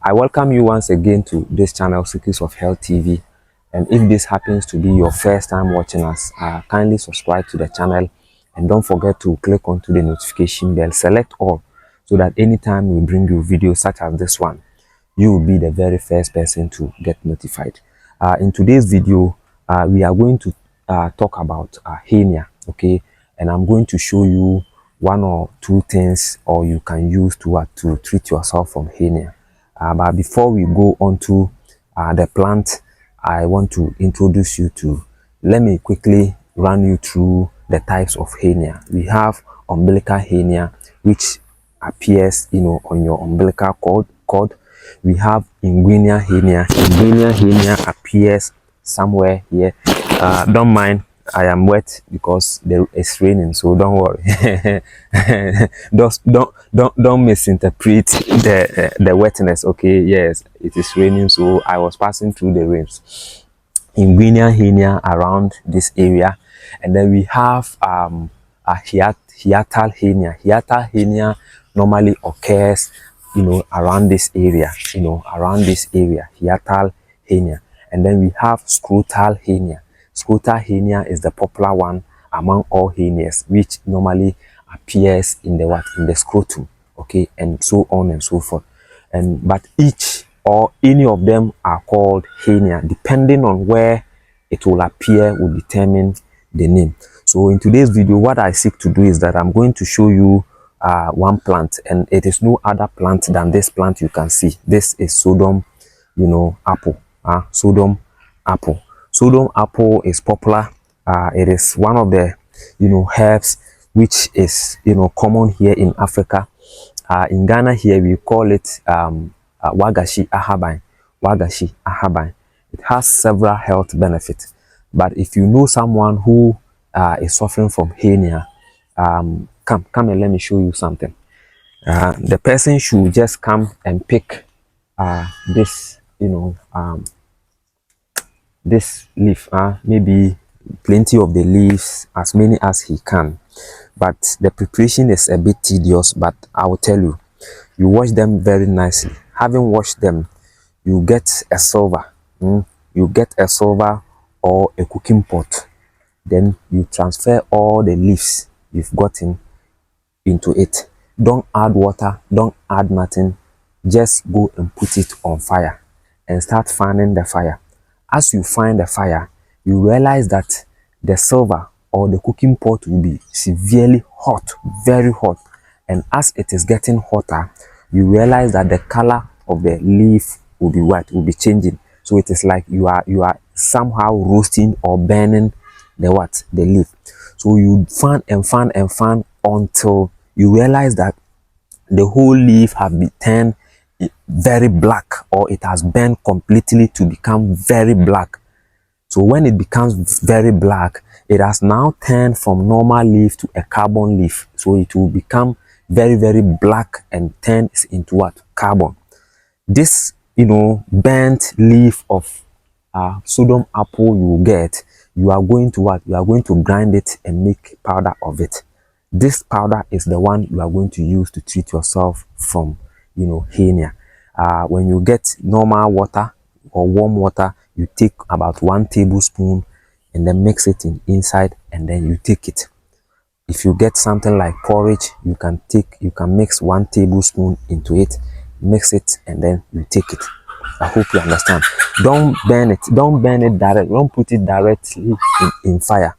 I welcome you once again to this channel, Secrets of Health TV. And if this happens to be your first time watching us, kindly subscribe to the channel and don't forget to click onto the notification bell, select all, so that anytime we bring you videos such as this one, you will be the very first person to get notified. In today's video, we are going to talk about hernia, okay? And I'm going to show you one or two things or you can use to treat yourself from hernia. But before we go on to the plant, I want to introduce you to, let me quickly run you through the types of hernia. We have umbilical hernia, which appears, on your umbilical cord. We have inguinal hernia. Inguinal hernia appears somewhere here. Don't mind, I am wet because it's raining, so don't worry. don't misinterpret the wetness. Okay, yes, it is raining, so I was passing through the rains. Inguinal hernia around this area, and then we have a hiatal hernia. Hiatal hernia normally occurs, around this area, hiatal hernia. And then we have scrotal hernia. Scrotal hernia is the popular one among all hernias, which normally appears in the scrotum, okay, and so on and so forth. But each or any of them are called hernia. Depending on where it will appear will determine the name. So in today's video, what I seek to do is that I'm going to show you one plant, and it is no other plant than this plant you can see. This is sodom, apple. Sodom apple. Sodom apple is popular. It is one of the herbs which is common here in Africa. In Ghana here we call it wagashi ahaban. Wagashi ahaban. It has several health benefits. But if you know someone who is suffering from hernia, come and let me show you something. The person should just come and pick this, this leaf, maybe plenty of the leaves, as many as he can. But the preparation is a bit tedious, but I will tell you, you wash them very nicely. Having washed them, you get a silver. You get a silver or a cooking pot. Then you transfer all the leaves you've gotten into it. Don't add water, don't add nothing. Just go and put it on fire and start fanning the fire. As you fan the fire, you realize that the silver or the cooking pot will be severely hot, very hot. And as it is getting hotter, you realize that the color of the leaf will be white, will be changing. So it is like you are somehow roasting or burning the leaf. So you fan and fan and fan until you realize that the whole leaf have been turned very black, or it has burned completely to become very black. So when it becomes very black, it has now turned from normal leaf to a carbon leaf. So it will become very, very black and turns into carbon. This burnt leaf of sodom apple you will get, you are going to grind it and make powder of it. This powder is the one you are going to use to treat yourself from hernia. When you get normal water or warm water, you take about 1 tablespoon and then mix it inside, and then you take it. If you get something like porridge, you can mix 1 tablespoon into it, mix it, and then you take it. I hope you understand. Don't burn it direct. Don't put it directly in fire.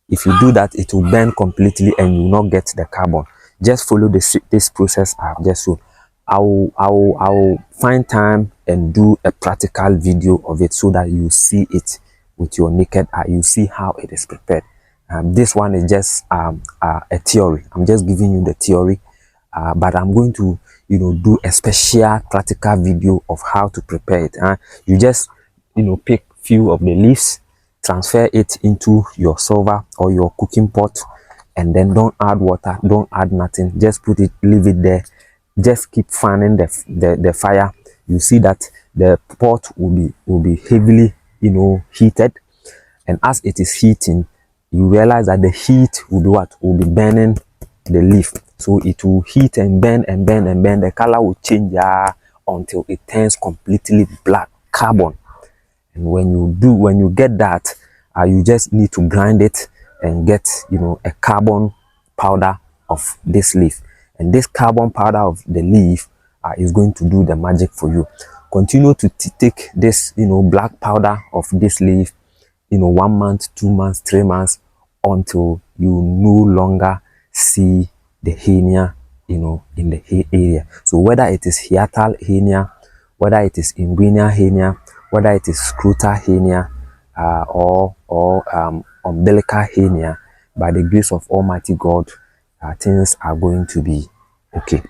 If you do that, it will burn completely and you will not get the carbon. Just follow this process I have just shown. I will find time and do a practical video of it so that you see it with your naked eye. You see how it is prepared. This one is just a theory. I'm just giving you the theory, but I'm going to do a special practical video of how to prepare it. You just pick few of the leaves, transfer it into your silver or your cooking pot, and then don't add water, don't add nothing. Just put it, leave it there. Just keep fanning the fire. You see that the pot will be heavily heated, and as it is heating, you realize that the heat will be will be burning the leaf. So it will heat and burn and burn and burn. The color will change until it turns completely black, carbon. And when you get that, you just need to grind it and get, a carbon powder of this leaf. And this carbon powder of the leaf is going to do the magic for you. Continue to take this, black powder of this leaf, 1 month, 2 months, 3 months, until you no longer see the hernia, in the area. So whether it is hiatal hernia, whether it is inguinal hernia, whether it is scrotal hernia, or umbilical hernia, by the grace of Almighty God, things are going to be okay.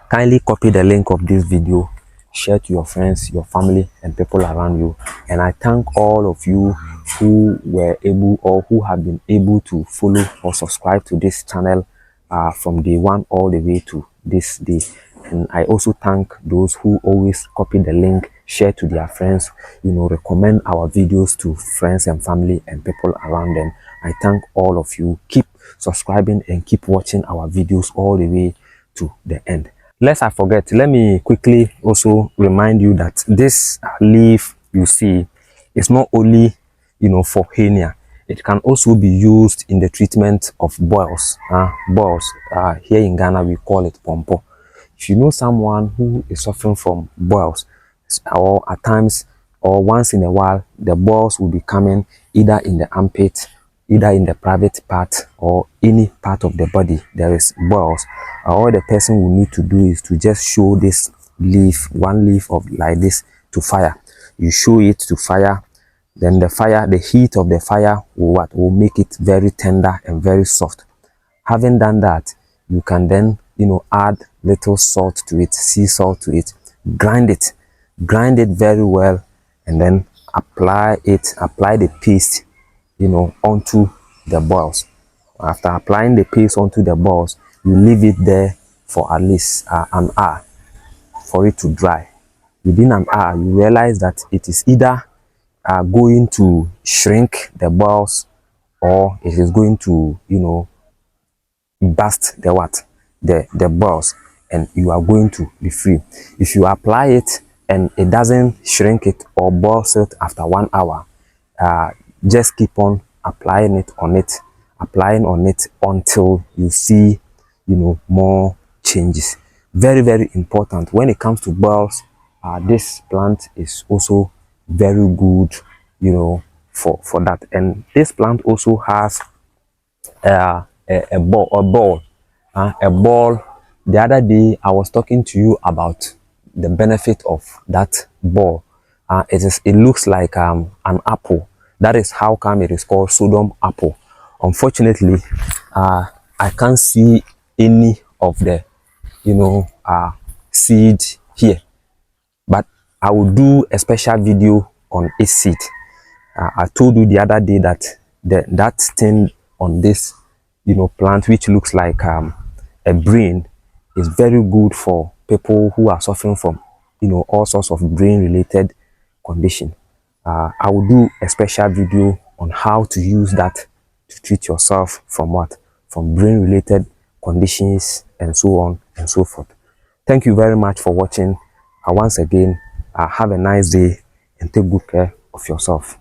Kindly copy the link of this video, share to your friends, your family, and people around you. And I thank all of you who were able or who have been able to follow or subscribe to this channel from day one all the way to this day. And I also thank those who always copy the link, share to their friends, recommend our videos to friends and family and people around them. I thank all of you. Keep subscribing and keep watching our videos all the way to the end. Lest I forget, let me quickly also remind you that this leaf you see is not only, for hernia. It can also be used in the treatment of boils. Boils, here in Ghana we call it pompo. If you know someone who is suffering from boils, or at times or once in a while, the boils will be coming either in the armpit, either in the private part, or any part of the body there is boils, all the person will need to do is to just show this leaf, one leaf of like this, to fire. You show it to fire, then the heat of the fire will make it very tender and very soft. Having done that, you can then add little salt to it, sea salt to it, grind it very well, and then apply the paste onto the balls. After applying the paste onto the balls, you leave it there for at least an hour for it to dry. Within an hour, you realize that it is either going to shrink the balls, or it is going to burst the balls, and you are going to be free. If you apply it and it doesn't shrink it or burst it after 1 hour, just keep on applying on it until you see more changes. Very, very important when it comes to balls. This plant is also very good for that. And this plant also has a ball. The other day I was talking to you about the benefit of that ball. It looks like an apple. That is how come it is called Sodom apple. Unfortunately, I can't see any of the seed here, but I will do a special video on its seed. I told you the other day that that thing on this plant, which looks like a brain, is very good for people who are suffering from all sorts of brain related condition. I will do a special video on how to use that to treat yourself from brain related conditions, and so on and so forth. Thank you very much for watching. Once again, have a nice day and take good care of yourself.